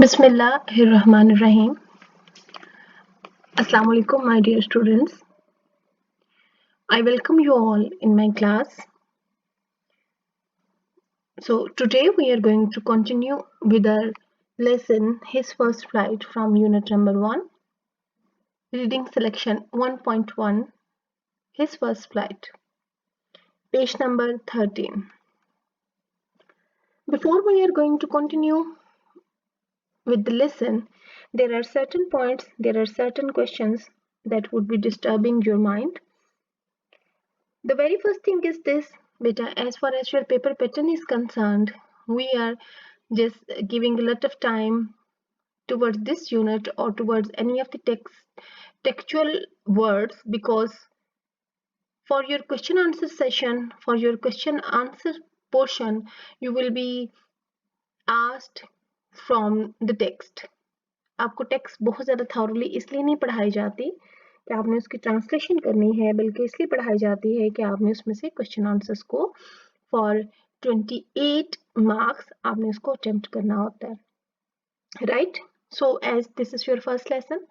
Bismillahirrahmanirrahim. Assalamu alaikum, my dear students. I welcome you all in my class. So today we are going to continue with our lesson His First Flight from unit number 1, reading selection 1.1, His First Flight, page number 13. Before we are going to continue with the lesson, there are certain points, there are certain questions that would be disturbing your mind. The very first thing is this, beta, as far as your paper pattern is concerned, we are just giving a lot of time towards this unit or towards any of the textual words, because for your question answer session, for your question answer portion, you will be asked from the text. आपको text बहुत ज़्यादा thoroughly इसलिए नहीं पढ़ाई जाती कि आपने उसकी ट्रांसलेशन करनी है, बल्कि इसलिए पढ़ाई जाती है कि आपने उसमें से क्वेश्चन आंसर्स को फॉर 28 मार्क्स आपने उसको अटेम्प्ट करना होता है, right? So as this is your first lesson,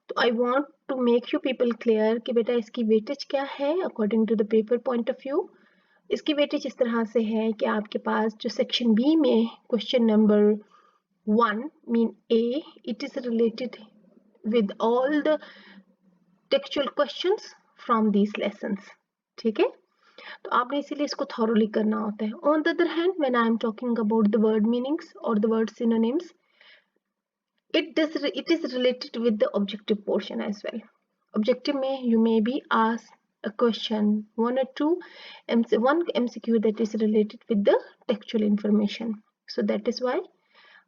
तो I want to make you people clear कि बेटा इसकी वेटेज क्या है according to the paper point of view. इसकी वेटेज इस तरह से है कि आपके पास जो सेक्शन बी में question number 1 mean A, it is related with all the textual questions from these lessons. ठीक है, तो आपने इसीलिए इसको thoroughly करना होता है. On the other hand, when I am talking about the word meanings or the word synonyms, it is related with the objective portion as well. Objective में you may be asked a question, one or two one MCQ that is related with the textual information. So that is why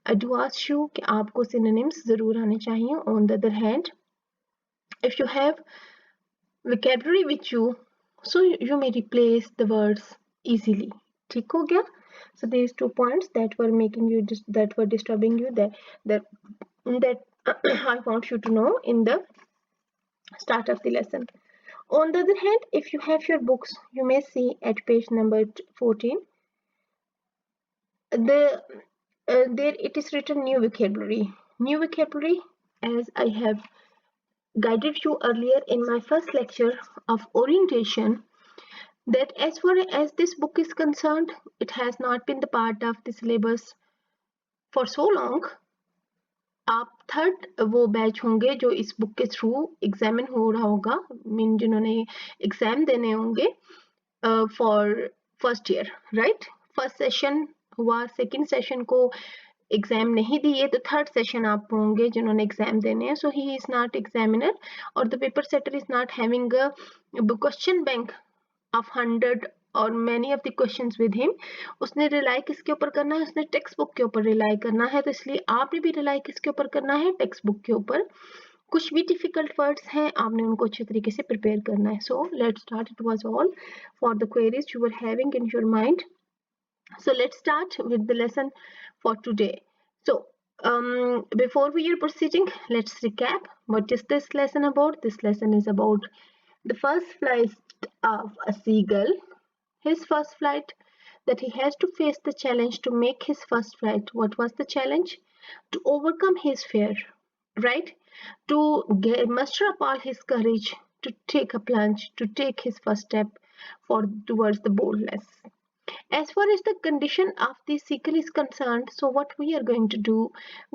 I do ask you कि आपको synonyms ज़रूर आने चाहिए. On the other hand, if you have vocabulary with you, so you may replace the words easily. ठीक हो गया? So these 2 points that were making you that were disturbing you that I want you to know in the start of the lesson. On the other hand, if you have your books, you may see at page number 14 there it is written new vocabulary. New vocabulary, as I have guided you earlier in my first lecture of orientation, that as far as this book is concerned, it has not been the part of the syllabus for so long. आप third वो batch होंगे जो इस book के through examine हो रहा होगा, mean जिन्होंने एग्जाम देने होंगे for first year, right? First session हुआ, सेकंड सेशन को एग्जाम नहीं दिए, तो थर्ड सेशन आप होंगे जिन्होंने एग्जाम देने हैं. सो ही इज नॉट एग्जामिनर और the paper setter is not having a question bank of 100 और many of the questions with him. उसने रिलाई किसके ऊपर करना है? उसने टेक्स्ट बुक के ऊपर रिलाई करना है. तो इसलिए आपने भी रिलाई किसके ऊपर करना है? टेक्स्ट बुक के ऊपर. कुछ भी डिफिकल्ट वर्ड्स हैं, आपने उनको अच्छे तरीके से प्रिपेयर करना है. So let's start. It was all for the queries you were having in your mind. So let's start with the lesson for today. So before we are proceeding, let's recap. What is this lesson about? This lesson is about the first flight of a seagull. His first flight, that he has to face the challenge to make his first flight. What was the challenge? To overcome his fear, right? To muster up all his courage to take a plunge, to take his first step towards the boldness. As far as the condition of the seagull is concerned, so what we are going to do,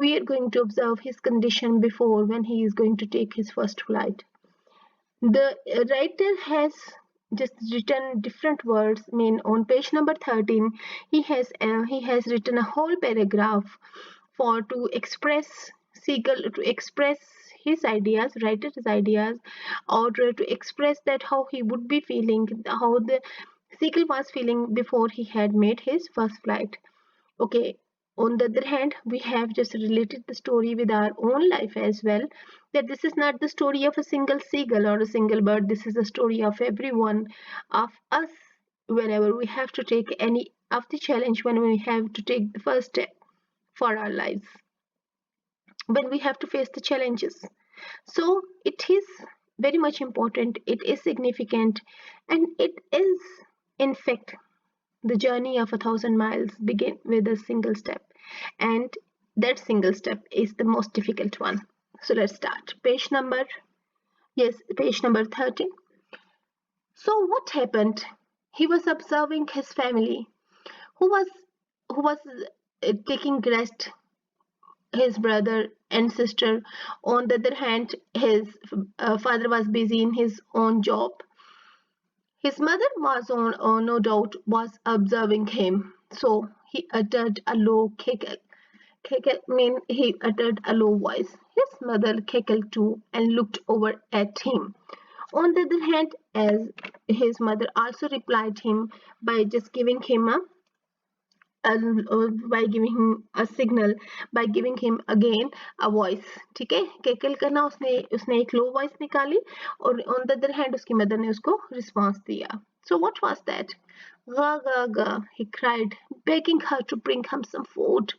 we are going to observe his condition before when he is going to take his first flight. The writer has just written different words. I mean, on page number 13, he has written a whole paragraph for to express seagull, to express his ideas, writer's ideas, or to express that how he would be feeling, how the seagull was feeling before he had made his first flight. Okay, on the other hand, we have just related the story with our own life as well, that this is not the story of a single seagull or a single bird. This is the story of every one of us whenever we have to take any of the challenge, when we have to take the first step for our lives, when we have to face the challenges. So it is very much important, it is significant, and it is in fact the journey of 1,000 miles begin with a single step. And That single step is the most difficult one. So let's start. Page number 13. So what happened? He was observing his family, who was taking rest, his brother and sister. On the other hand, his father was busy in his own job. His mother was no doubt was observing him. So he uttered a low cackle. Cackle mean he uttered a low voice. His mother cackled too and looked over at him. On the other hand, as his mother also replied him by just giving him by giving him a signal, by giving him again a voice. ठीक है, केकल करना, उसने एक low voice निकाली और on the other hand उसकी mother ने उसको रिस्पॉन्स दिया. So what was that? Ga ga ga, he cried, begging her to bring him some food.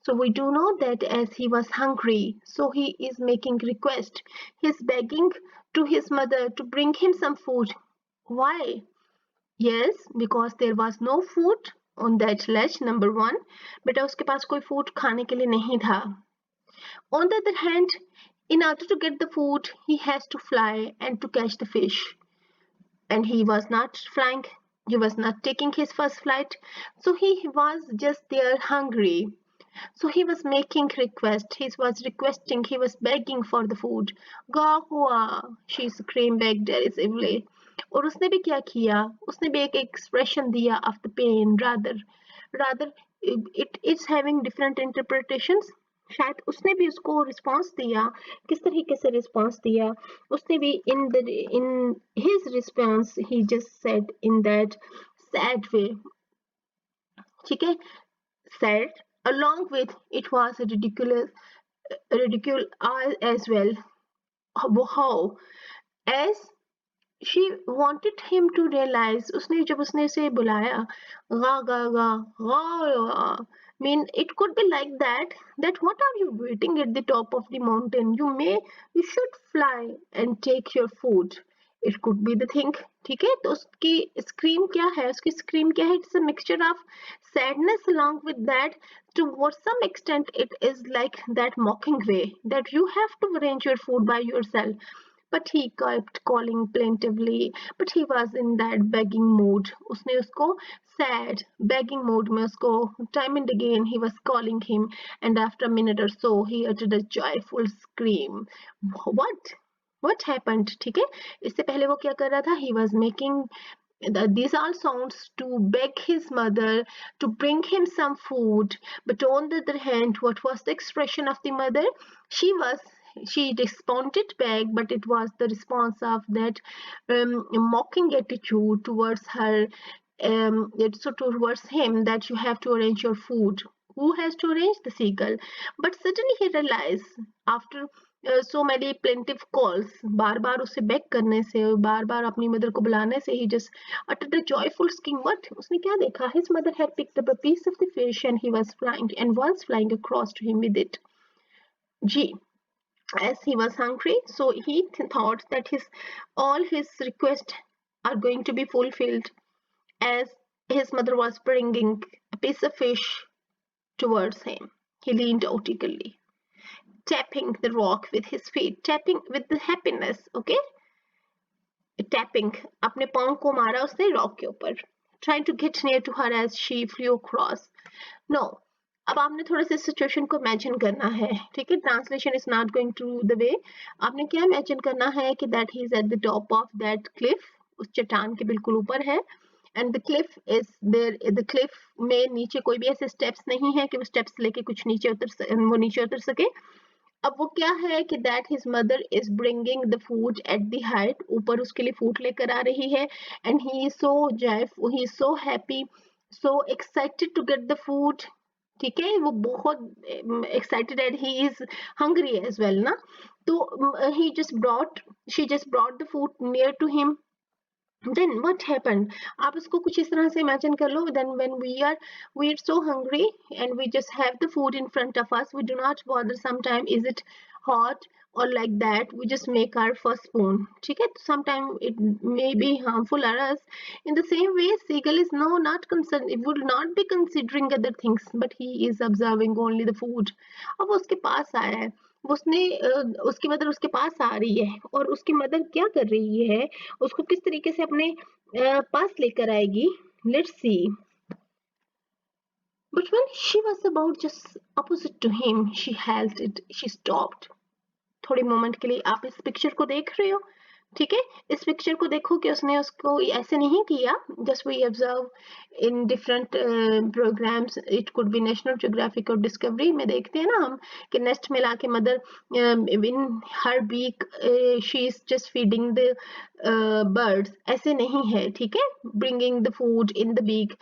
So we do know that as he was hungry, so he is making request. He's begging to his mother to bring him some food. Why? Yes, because there was no food on that ledge, number one. बेटा उसके पास कोई food खाने के लिए नहीं था. On the other hand, in order to get the food, he has to fly and to catch the fish. And he was not flying. He was not taking his first flight. So he was just there hungry. So he was making request. He was requesting. He was begging for the food. Gahua, she screamed back derisively. और उसने भी क्या किया? उसने भी एक expression दिया of the pain. Rather, it is having different interpretations. शायद उसने भी उसको रिस्पॉन्स दिया. किस तरीके से रिस्पॉन्स दिया? उसने भी in his response he just said in that sad way. ठीक है? Sad along with it was ridicule as well. How? As she wanted him to realize, उसने जब उसने उसे बुलाया, गा गा गा गा, mean it could be like that what are you waiting at the top of the mountain? You should fly and take your food. It could be the thing. ठीक है, तो उसकी scream क्या है? उसकी scream क्या है? It's a mixture of sadness along with that. To some extent it is like that mocking way that you have to arrange your food by yourself. But he kept calling plaintively. But he was in that begging mood. उसने उसको sad begging mood में उसको time and again he was calling him, and after a minute or so he uttered a joyful scream. What happened? ठीक है, इससे पहले वो क्या कर रहा था? He was making these all sounds to beg his mother to bring him some food. But on the other hand, what was the expression of the mother? She responded back, but it was the response of that mocking attitude towards her, so towards him, that you have to arrange your food. Who has to arrange? The seagull. But suddenly he realized, after so many plaintive calls, बार बार उसे beg करने से, बार बार अपनी mother को बुलाने से, he just uttered a joyful scream. What? उसने क्या देखा? His mother had picked up a piece of the fish and was flying across to him with it. G. As he was hungry, so he thought that all his requests are going to be fulfilled, as his mother was bringing a piece of fish towards him. He leaned out eagerly, tapping the rock with his feet, tapping with the happiness. Okay, tapping. अपने पाँव को मारा उसने rock के ऊपर, trying to get near to her as she flew across. No. अब आपने थोड़ा सा सिचुएशन को इमेजिन करना है. ठीक है, translation is not going to the way. आपने क्या इमेजिन करना है कि that he is at the top of that cliff, उस चट्टान के बिल्कुल ऊपर है, and the cliff is there. The cliff में नीचे कोई भी ऐसे स्टेप्स नहीं है कि वो स्टेप्स लेके कुछ नीचे उतर सके. अब वो क्या है कि that his mother is bringing the food at the height, ऊपर उसके लिए फूड लेकर आ रही है, and he is so happy, so excited to get the food. ठीक है, वो बहुत excited and he is hungry as well ना. तो she just brought the food near to him, then what happened, आप इसको कुछ इस तरह से imagine कर लो, then when we are so hungry and we just have the food in front of us, we do not bother sometime is it hot or like that, we just make our first spoon, ठीक है, sometime it may be harmful for us. In the same way, seagull is not concerned, it would not be considering other things, but he is observing only the food. अब वो उसके पास आया है, उसने उसकी mother उसके पास आ रही है और उसकी मदर क्या कर रही है, उसको किस तरीके से अपने पास लेकर आएगी, let's see. But when she was about just opposite to him, she halted, she stopped. थोड़ी मोमेंट के लिए आप इस पिक्चर को देख रहे हो, ठीक है, इस पिक्चर को देखो कि उसने उसको ऐसे नहीं किया. Just we observe in different programs, it could be National Geographic और डिस्कवरी में देखते हैं ना हम कि नेस्ट में लाके mother in her beak she is just feeding the birds, ऐसे नहीं है, ठीक है, bringing the food in the beak.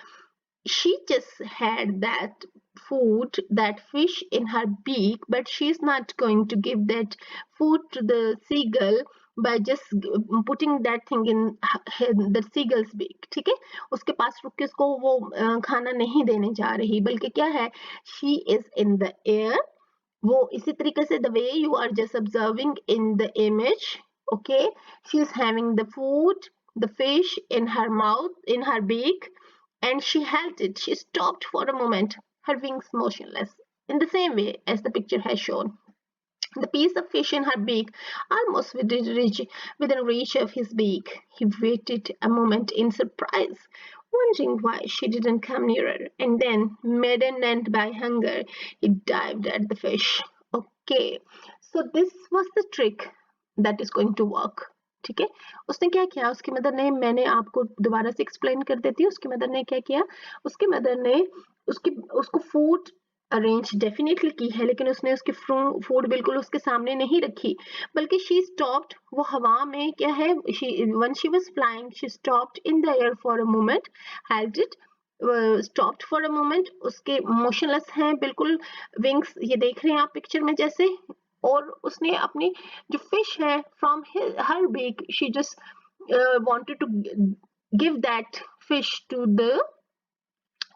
She just had that food, that fish in her beak, but she's not going to give that food to the seagull by just putting that thing in the seagull's beak, ठीक है, उसके पास रुक के उसको वो खाना नहीं देने जा रही, बल्कि क्या है, she is in the air. वो इसी तरीके से the way you are just observing in the image, okay, she is having the food, the fish in her mouth, in her beak, and she halted. She stopped for a moment, her wings motionless, in the same way as the picture has shown. The piece of fish in her beak almost within reach of his beak. He waited a moment in surprise, wondering why she didn't come nearer, and then, maddened by hunger, he dived at the fish. Okay, so this was the trick that is going to work. ठीक है, उसने क्या किया, उसकी mother ने, मैंने आपको दोबारा से एक्सप्लेन कर देती हूँ, उसकी मदर ने क्या किया, उसकी मदर ने उसको फूड अरेंज डेफिनेटली की है, लेकिन उसने उसकी फूड बिल्कुल उसके सामने नहीं रखी, बल्कि शी स्टॉप्ड, वो हवा में क्या है, when she was flying she stopped in the air for a moment, held it, stopped for a moment, उसके मोशनलेस हैं बिल्कुल, विंग्स ये देख रहे हैं आप पिक्चर में जैसे, और उसने अपनी जो फिश है from her beak, she just wanted to give that fish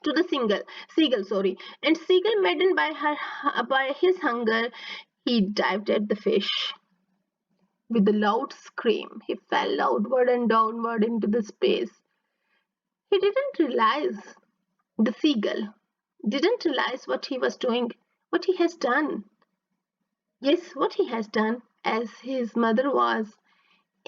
to the seagull, sorry, and seagull, maddened by his hunger, he dived at the fish. With a loud scream, he fell outward and downward into the space. He didn't realize, the seagull didn't realize what he was doing, what he has done. Yes, what he has done, as his mother was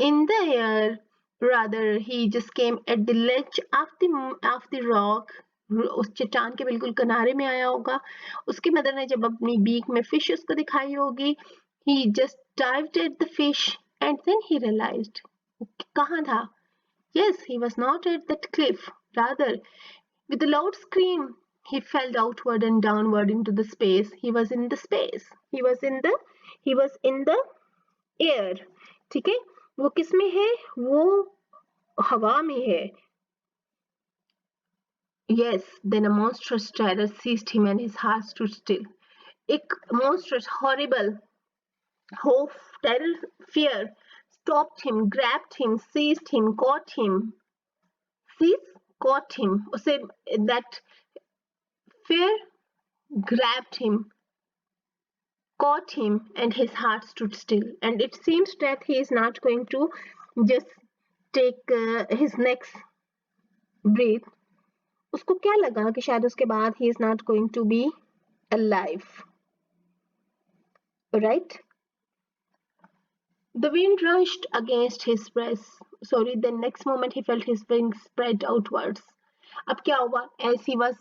in the air. Rather, he just came at the ledge of the rock. उस चट्टान के बिल्कुल किनारे में आया होगा, उसकी mother ने जब अपनी बीक में फिश उसको दिखाई होगी, he just dived at the fish and then he realized कहाँ था. Yes, he was not at that cliff. Rather, with a loud scream, he fell outward and downward into the space. He was in the space. He was in the air. ठीक है, वो किस में है, वो हवा में है. Yes, then a monstrous terror seized him and his heart stood still. एक monstrous, horrible, hope, terror, fear stopped him, grabbed him, seized him, caught him. Seize, caught him. उसे that fear grabbed him, caught him, and his heart stood still. And it seems that he is not going to just take his next breath. उसको क्या लगा कि शायद उसके बाद he is not going to be alive, right? The wind rushed against his breast. Sorry, the next moment he felt his wings spread outwards. अब क्या हुआ? As he was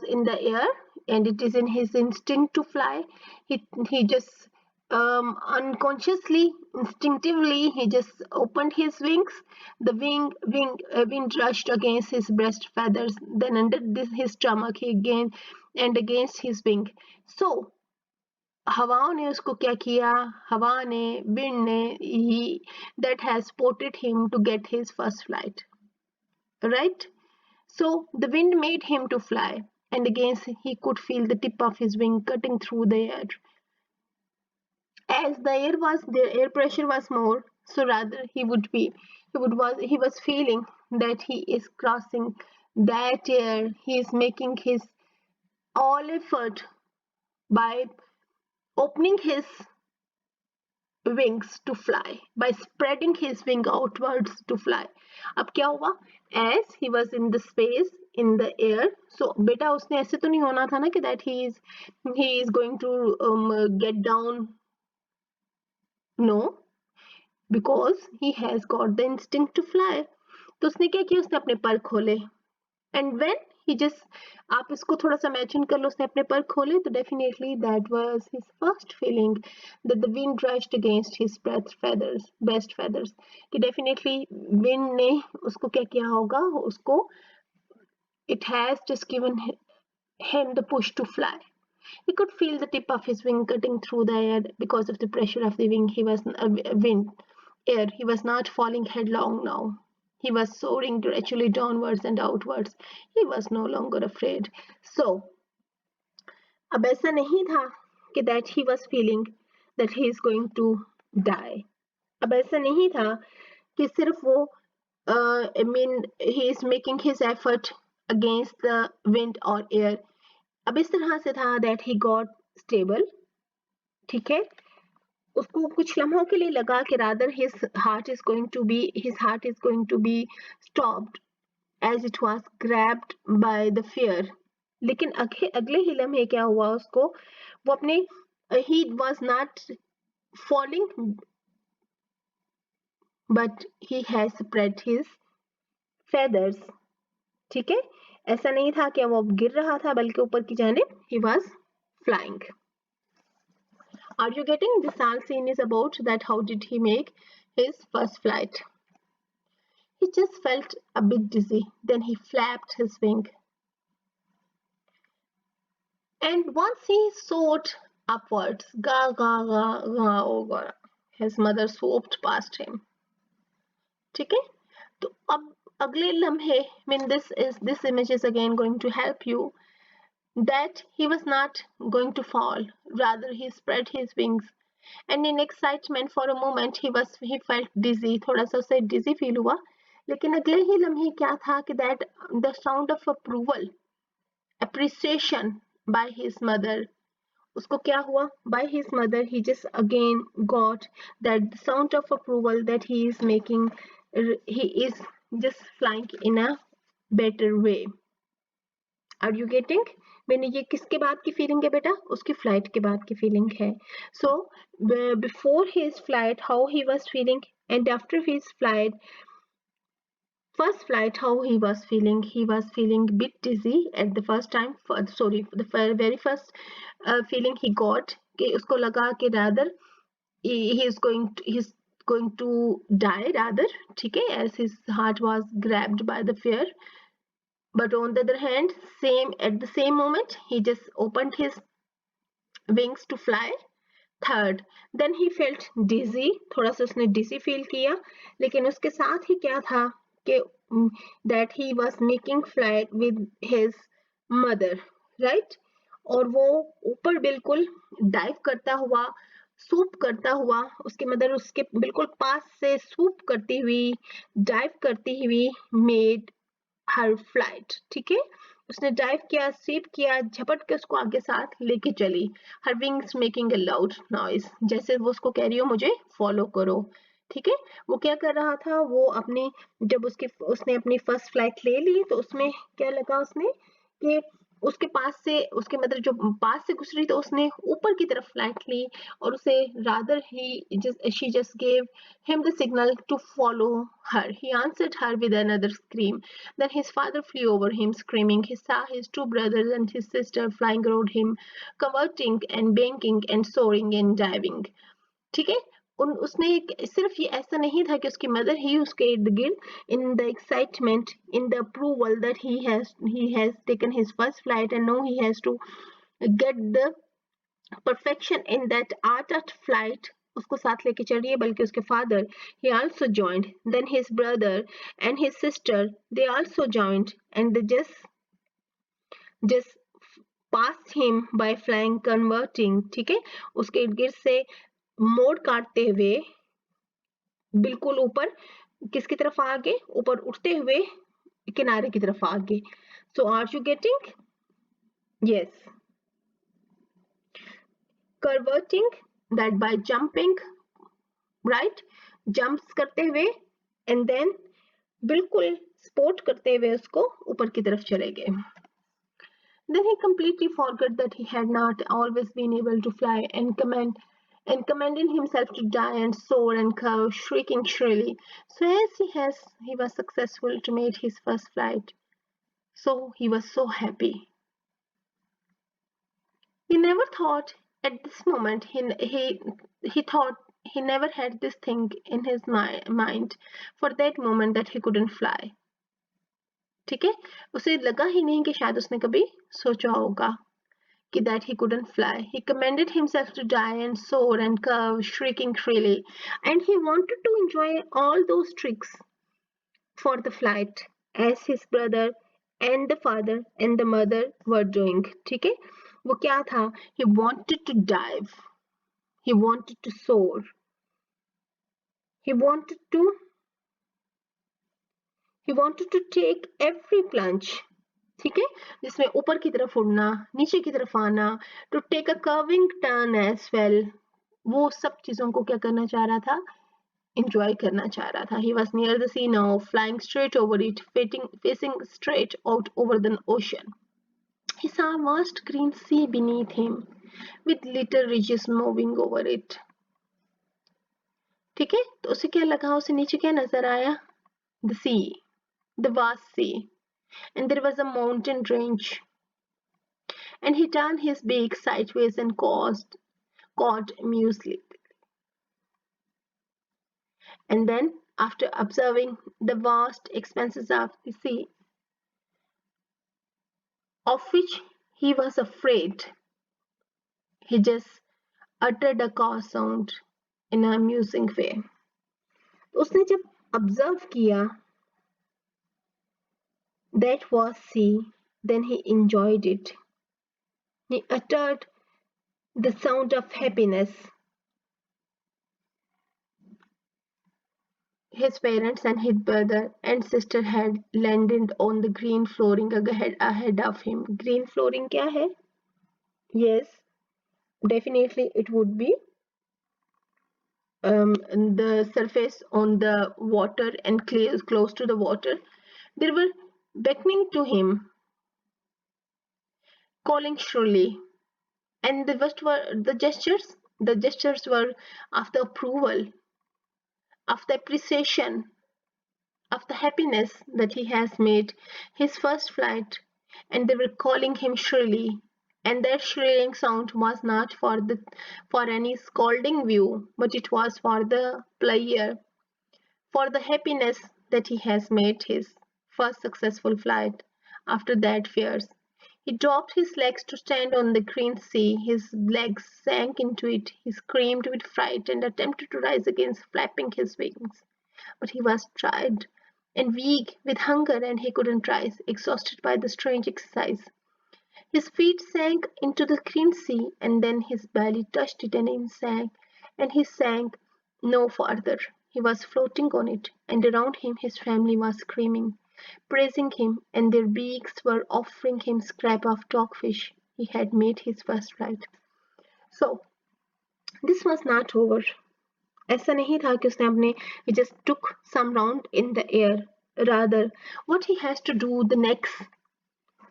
in the air, and it is in his instinct to fly. He just unconsciously, instinctively, he just opened his wings. The wind rushed against his breast feathers, then under his stomach he again and against his wing. So हवाओं ने उसको क्या किया, हवा ने, wind ने, that has supported him to get his first flight, right? So the wind made him to fly, and again he could feel the tip of his wing cutting through the air. As the air pressure was more, so rather he would be he was feeling that he is crossing that air. He is making his all effort by opening his wings to fly, by spreading his wing outwards to fly. अब क्या हुआ? As he was in the space, in the air, so बेटा उसने ऐसे तो नहीं होना था ना कि that he is going to get down. No, because he has got the instinct to fly. तो उसने क्या किया? उसने अपने पर खोले. And when he just, आप इसको थोड़ा सा इमेजिन कर लो, उसने अपने पर खोले तो definitely that was his first feeling that the wind rushed against his breast feathers कि definitely wind ने उसको क्या किया होगा, उसको it has just given him the push to fly. He could feel the tip of his wing cutting through the air because of the pressure of the wing. He was not falling headlong now. He was soaring gradually downwards and outwards. He was no longer afraid. So, अब ऐसा नहीं था कि that he was feeling that he is going to die. अब ऐसा नहीं था कि सिर्फ वो he is making his effort against the wind or air. अब इस तरह से था that he got stable. ठीक है, उसको कुछ लम्हों के लिए लगा कि rather his heart is going to be stopped as it was grabbed by the fear. लेकिन अगले ही लम्हे क्या हुआ उसको, वो अपने he was not falling but he has spread his feathers. ठीक है, ऐसा नहीं था कि वो गिर रहा था बल्कि ऊपर की जानिब he was flying. Are you getting? This whole scene is about that how did he make his first flight. He just felt a bit dizzy. Then he flapped his wing. And once he soared upwards, ga ga ga ga over, his mother swooped past him. ठीक है? तो अब अगले लम्हे, I mean this image is again going to help you that he was not going to fall. Rather he spread his wings. And in excitement for a moment he felt dizzy. थोड़ा सा उसे dizzy feel हुआ. लेकिन अगले ही लम्हे क्या था कि that the sound of approval, appreciation by his mother, उसको क्या हुआ? By his mother he just again got that sound of approval that he is making, he is just flying in a better way. Are you getting? मैंने ये किसके बाद की feeling है बेटा? उसकी फ्लाइट के बाद की फीलिंग है. So before his flight how he was feeling, and after his first flight how he was feeling. He was feeling a bit dizzy at the first time. The very first feeling he got कि उसको लगा कि rather he's going to die rather. ठीक है, as his heart was grabbed by the fear. But on the other hand, at the same moment, he just opened his wings to fly. Third, then he felt dizzy. थोड़ा सा उसने dizzy feel किया. लेकिन उसके साथ ही क्या था कि that he was making flight with his mother, right? और वो ऊपर बिल्कुल dive करता हुआ, swoop करता हुआ, उसकी मदर उसके बिल्कुल पास से swoop करती हुई, dive करती हुई made her flight. ठीक है, उसने डाइव किया, स्वीप किया, झपट के उसको आगे साथ लेके चली. her wings making a loud noise, जैसे वो उसको कह रही हो मुझे फॉलो करो. ठीक है, वो क्या कर रहा था, वो अपनी जब उसने अपनी फर्स्ट फ्लाइट ले ली तो उसमें क्या लगा उसने कि उसके पास से उसके मतलब जो पास से गुजरी तो उसने ऊपर की तरफ फ्लाइट ली और उसे rather she just gave him the signal to follow her. He answered her with another scream. Then his father flew over him screaming. He saw his two brothers and his sister flying around him, converting and banking and soaring and diving. ठीक है, उसने सिर्फ ये ऐसा नहीं था कि उसकी मदर ही उसके इर्द गिर्द in the excitement, in the approval that he has taken his first flight and now he has to get the perfection in that art of flight, उसको साथ लेके चल रही है, बल्कि उसके father he also joined, then his brother and his sister they also joined and they just passed him by flying converting. ठीक है, उसके इर्द गिर्द से मोड़ काटते हुए बिल्कुल ऊपर किसकी तरफ आगे? ऊपर उठते हुए किनारे की तरफ आगे. So are you getting? Yes. Curvating, that by jumping, right? Jumps करते हुए and then बिल्कुल स्पोर्ट करते हुए उसको ऊपर की तरफ चले गए. Then he completely forgot that he had not always been able to fly and commending himself to die and soar and curve, shrieking shrilly. So as he was successful to make his first flight. So he was so happy. He never thought at this moment he thought he never had this thing in his mind for that moment that he couldn't fly. ठीक है, उसे लगा ही नहीं कि शायद उसने कभी सोचा होगा कि that he couldn't fly. He commended himself to die and soar and curve, shrieking shrilly, and he wanted to enjoy all those tricks for the flight as his brother and the father and the mother were doing. ठीक है, वो क्या था? He wanted to dive. He wanted to soar. He wanted to take every plunge. ठीक है, जिसमें ऊपर की तरफ उड़ना, नीचे की तरफ आना, to take a curving turn as well. वो सब चीजों को क्या करना चाह रहा था? enjoy करना चाह रहा था. He was near the sea now, flying straight over it, facing straight out over the ocean. He saw a vast green sea beneath him, with little ridges moving over it. ठीक है, तो उसे क्या लगा? उसे नीचे क्या नजर आया? The sea, the vast sea. And there was a mountain range. And he turned his beak sideways and cawed amusedly. And then, after observing the vast expanses of the sea, of which he was afraid, he just uttered a caw sound in an amusing way. उसने जब observe किया that was sea, then he enjoyed it. He uttered the sound of happiness. His parents and his brother and sister had landed on the green flooring ahead of him. Green flooring क्या है? Yes, definitely it would be the surface on the water and close to the water. They were beckoning to him, calling shrilly, and the gestures. The gestures were of the approval, of the appreciation, of the happiness that he has made his first flight, and they were calling him shrilly. And that shrilling sound was not for any scolding view, but it was for the player, for the happiness that he has made his first successful flight after that fears. He dropped his legs to stand on the green sea. His legs sank into it. He screamed with fright and attempted to rise again, flapping his wings. But he was tired and weak with hunger, and he couldn't rise, exhausted by the strange exercise. His feet sank into the green sea, and then his belly touched it, and he sank no farther. He was floating on it, and around him his family was screaming, praising him, and their beaks were offering him scrap of dogfish. He had made his first flight. So, this was not over. ऐसा नहीं था कि उसने अपने he just took some round in the air. Rather, what he has to do the next,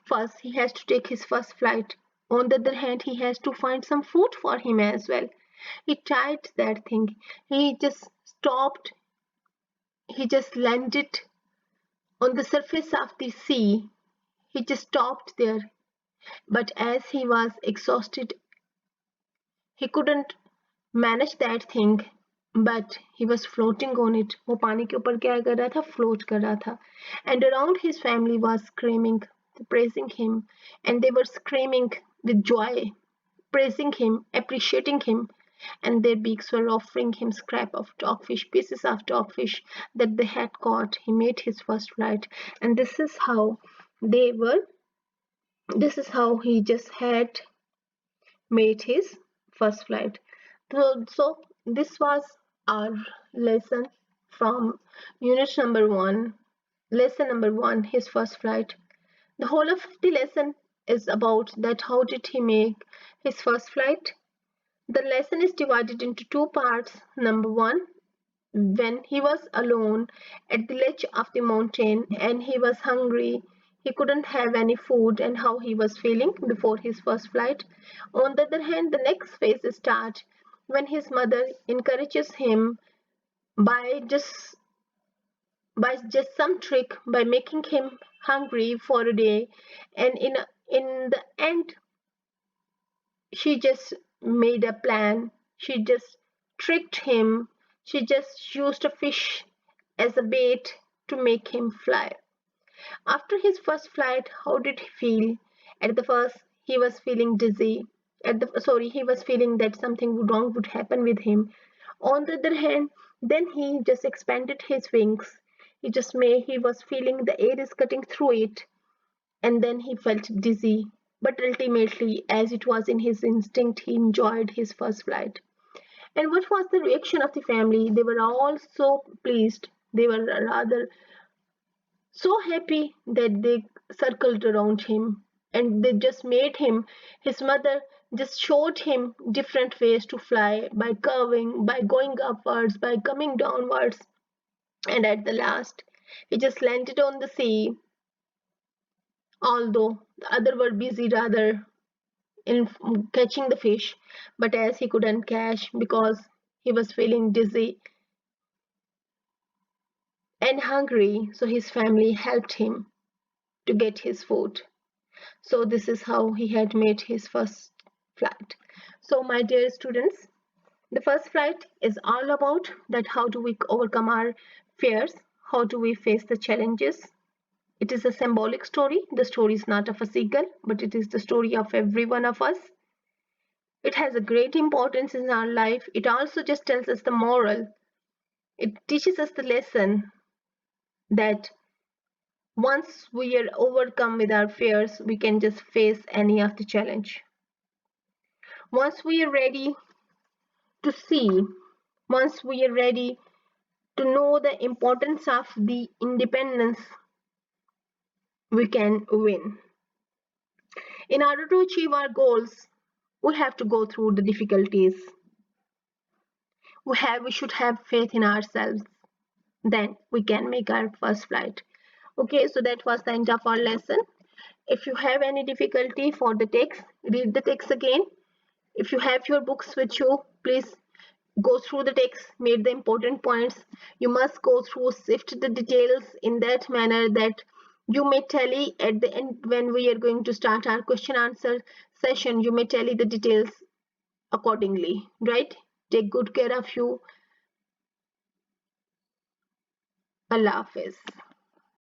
first he has to take his first flight. On the other hand, he has to find some food for him as well. He tried that thing. He just stopped. He just landed on the surface of the sea. He just stopped there. But as he was exhausted, he couldn't manage that thing. But he was floating on it. वो पानी के ऊपर क्या कर रहा था? Float कर रहा था. And around his family was screaming, praising him, and they were screaming with joy, praising him, appreciating him, and their beaks were offering him scrap of dogfish, pieces of dogfish that they had caught. He made his first flight, and this is how he just had made his first flight. So this was our lesson from unit number 1, lesson number 1, his first flight. The whole of the lesson is about that how did he make his first flight. The lesson is divided into two parts. Number 1, when he was alone at the ledge of the mountain and he was hungry, he couldn't have any food, and how he was feeling before his first flight. On the other hand, the next phase starts when his mother encourages him by just some trick, by making him hungry for a day, and in the end she just made a plan. She just tricked him. She just used a fish as a bait to make him fly. After his first flight, how did he feel? At the first, he was feeling dizzy. He was feeling that something wrong would happen with him. On the other hand, then he just expanded his wings. He was feeling the air is cutting through it, and then he felt dizzy. But ultimately, as it was in his instinct, he enjoyed his first flight. And what was the reaction of the family? They were all so pleased. They were rather so happy that they circled around him, and they just made him, his mother just showed him different ways to fly, by curving, by going upwards, by coming downwards, and at the last he just landed on the sea, although the other were busy rather in catching the fish. But as he couldn't catch because he was feeling dizzy and hungry, so his family helped him to get his food. So this is how he had made his first flight. So my dear students, the first flight is all about that how do we overcome our fears, how do we face the challenges. It is a symbolic story. The story is not of a seagull, but it is the story of every one of us. It has a great importance in our life. It also just tells us the moral. It teaches us the lesson that once we are overcome with our fears, we can just face any of the challenge. Once we are ready to see, once we are ready to know the importance of the independence, we can win. In order to achieve our goals, we have to go through the difficulties. We should have faith in ourselves. Then we can make our first flight. Okay, so that was the end of our lesson. If you have any difficulty for the text, read the text again. If you have your books with you, please go through the text, made the important points. You must go through, sift the details in that manner that you may tally at the end when we are going to start our question answer session. You may tally the details accordingly, right? Take good care of you. Allah Hafiz.